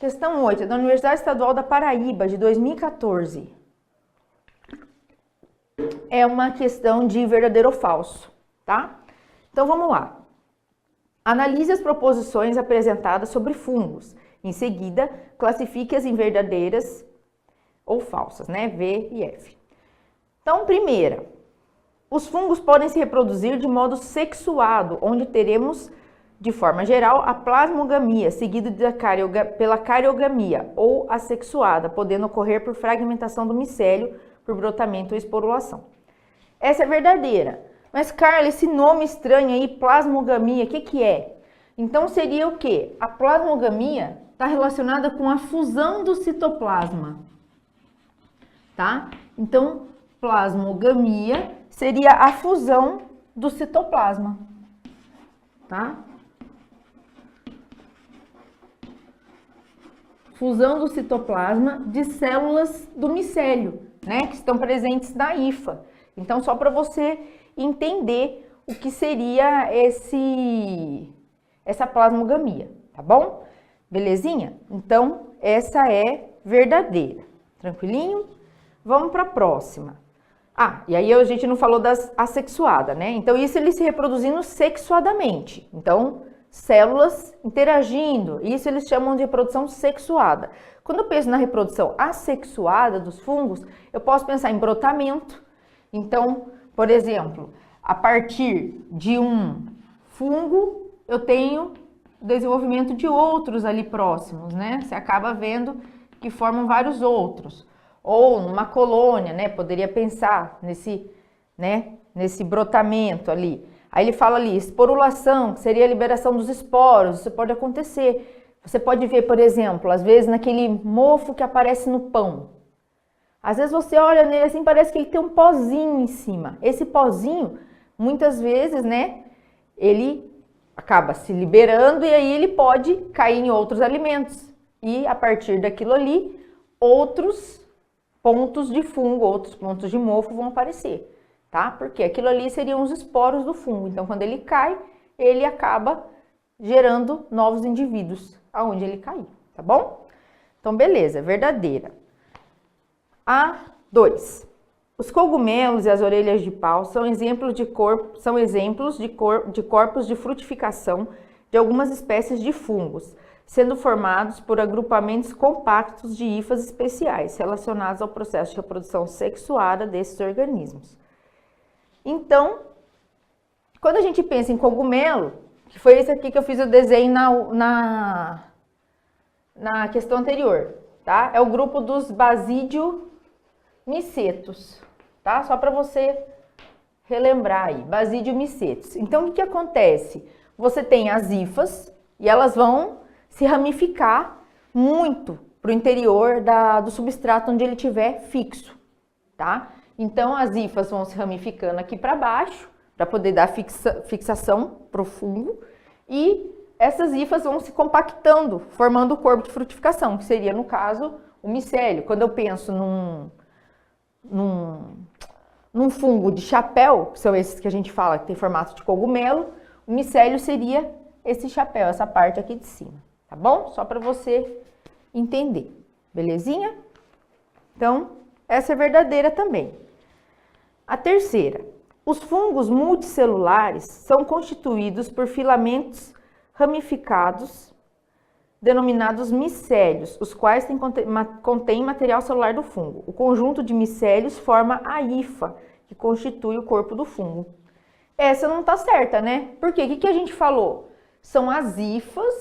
Questão 8, da Universidade Estadual da Paraíba, de 2014. É uma questão de verdadeiro ou falso, tá? Então, vamos lá. Analise as proposições apresentadas sobre fungos. Em seguida, classifique-as em verdadeiras ou falsas, né? V e F. Então, primeira, os fungos podem se reproduzir de modo sexuado, onde teremos, de forma geral, a plasmogamia, seguido pela cariogamia, ou assexuada, podendo ocorrer por fragmentação do micélio, por brotamento ou esporulação. Essa é verdadeira. Mas, Carla, esse nome estranho aí, plasmogamia, o que é? Então, seria o quê? A plasmogamia está relacionada com a fusão do citoplasma, tá? Então, plasmogamia seria a fusão do citoplasma, tá? Fusão do citoplasma de células do micélio, né? Que estão presentes na hifa. Então, só para você entender o que seria essa plasmogamia, tá bom? Belezinha? Então, essa é verdadeira. Tranquilinho? Vamos para a próxima. Ah, e aí a gente não falou das assexuadas, né? Então, isso ele se reproduzindo sexuadamente. Então, células interagindo, isso eles chamam de reprodução sexuada. Quando eu penso na reprodução assexuada dos fungos, eu posso pensar em brotamento. Então, por exemplo, a partir de um fungo, eu tenho o desenvolvimento de outros ali próximos, né? Você acaba vendo que formam vários outros. Ou numa colônia, né? Poderia pensar nesse brotamento ali. Aí ele fala ali, esporulação, que seria a liberação dos esporos, isso pode acontecer. Você pode ver, por exemplo, às vezes naquele mofo que aparece no pão. Às vezes você olha nele assim, parece que ele tem um pozinho em cima. Esse pozinho, muitas vezes, né, ele acaba se liberando e aí ele pode cair em outros alimentos. E a partir daquilo ali, outros pontos de fungo, outros pontos de mofo vão aparecer, tá? Porque aquilo ali seriam os esporos do fungo. Então, quando ele cai, ele acaba gerando novos indivíduos aonde ele cair, tá bom? Então, beleza, verdadeira. A2. Os cogumelos e as orelhas de pau são exemplos de corpos de frutificação de algumas espécies de fungos, sendo formados por agrupamentos compactos de hifas especiais relacionados ao processo de reprodução sexuada desses organismos. Então, quando a gente pensa em cogumelo, que foi esse aqui que eu fiz o desenho na questão anterior, tá? É o grupo dos Basidiomicetos, tá? Só para você relembrar aí, Basidiomicetos. Então, o que acontece? Você tem as hifas e elas vão se ramificar muito para o interior do substrato onde ele estiver fixo, tá? Então, as hifas vão se ramificando aqui para baixo, para poder dar fixação para o fungo, e essas hifas vão se compactando, formando o corpo de frutificação, que seria, no caso, o micélio. Quando eu penso num fungo de chapéu, que são esses que a gente fala que tem formato de cogumelo, o micélio seria esse chapéu, essa parte aqui de cima, tá bom? Só para você entender, belezinha? Então, essa é verdadeira também. A terceira, os fungos multicelulares são constituídos por filamentos ramificados, denominados micélios, os quais contêm material celular do fungo. O conjunto de micélios forma a hifa, que constitui o corpo do fungo. Essa não está certa, né? Por quê? O que a gente falou? São as hifas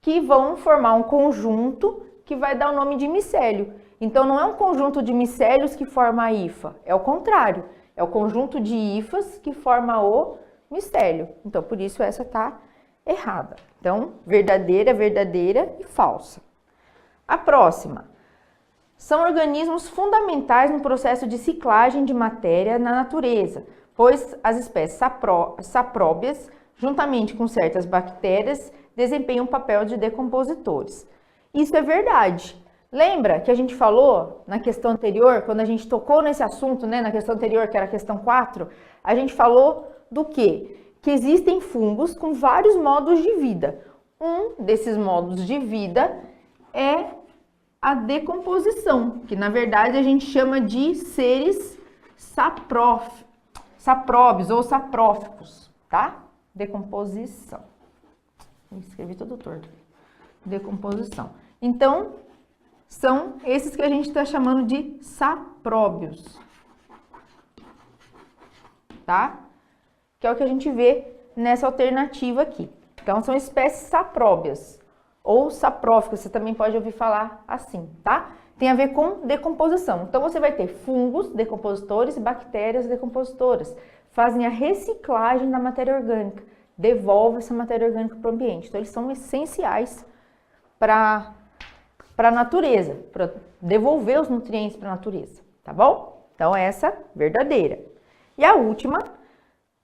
que vão formar um conjunto que vai dar o nome de micélio. Então, não é um conjunto de micélios que forma a hifa, é o contrário. É o conjunto de hifas que forma o micélio. Então, por isso essa está errada. Então, verdadeira, verdadeira e falsa. A próxima. São organismos fundamentais no processo de ciclagem de matéria na natureza, pois as espécies sapróbias, juntamente com certas bactérias, desempenham um papel de decompositores. Isso é verdade. Lembra que a gente falou na questão anterior, quando a gente tocou nesse assunto, né, na questão anterior, que era a questão 4, a gente falou do quê? Que existem fungos com vários modos de vida. Um desses modos de vida é a decomposição, que na verdade a gente chama de seres sapróbios ou sapróficos, tá? Decomposição. Escrevi todo torto. Decomposição. Então, são esses que a gente está chamando de sapróbios, tá? Que é o que a gente vê nessa alternativa aqui. Então, são espécies sapróbias ou sapróficas, você também pode ouvir falar assim, tá? Tem a ver com decomposição. Então, você vai ter fungos decompositores e bactérias decompositoras. Fazem a reciclagem da matéria orgânica, devolvem essa matéria orgânica para o ambiente. Então, eles são essenciais para a natureza, para devolver os nutrientes para a natureza, tá bom? Então, essa verdadeira. E a última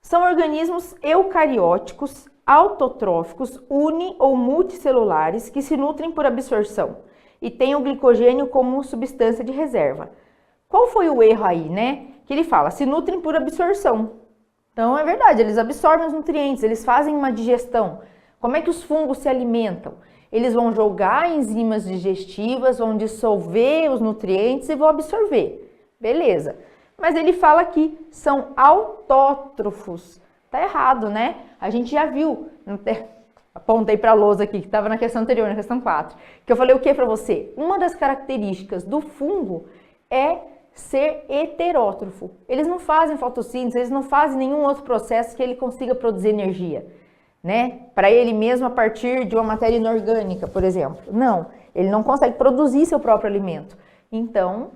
são organismos eucarióticos, autotróficos, uni- ou multicelulares que se nutrem por absorção e têm o glicogênio como substância de reserva. Qual foi o erro aí, né? Que ele fala, se nutrem por absorção. Então, é verdade, eles absorvem os nutrientes, eles fazem uma digestão. Como é que os fungos se alimentam? Eles vão jogar enzimas digestivas, vão dissolver os nutrientes e vão absorver. Beleza. Mas ele fala que são autótrofos. Tá errado, né? A gente já viu, apontei para a lousa aqui, que estava na questão anterior, na questão 4, que eu falei o que para você? Uma das características do fungo é ser heterótrofo. Eles não fazem fotossíntese, eles não fazem nenhum outro processo que ele consiga produzir energia, né? Para ele mesmo a partir de uma matéria inorgânica, por exemplo. Não, ele não consegue produzir seu próprio alimento. Então,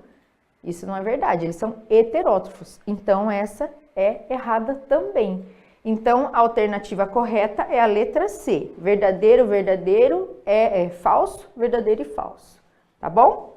isso não é verdade, eles são heterótrofos. Então, essa é errada também. Então, a alternativa correta é a letra C. Verdadeiro, verdadeiro, é falso, verdadeiro e falso. Tá bom?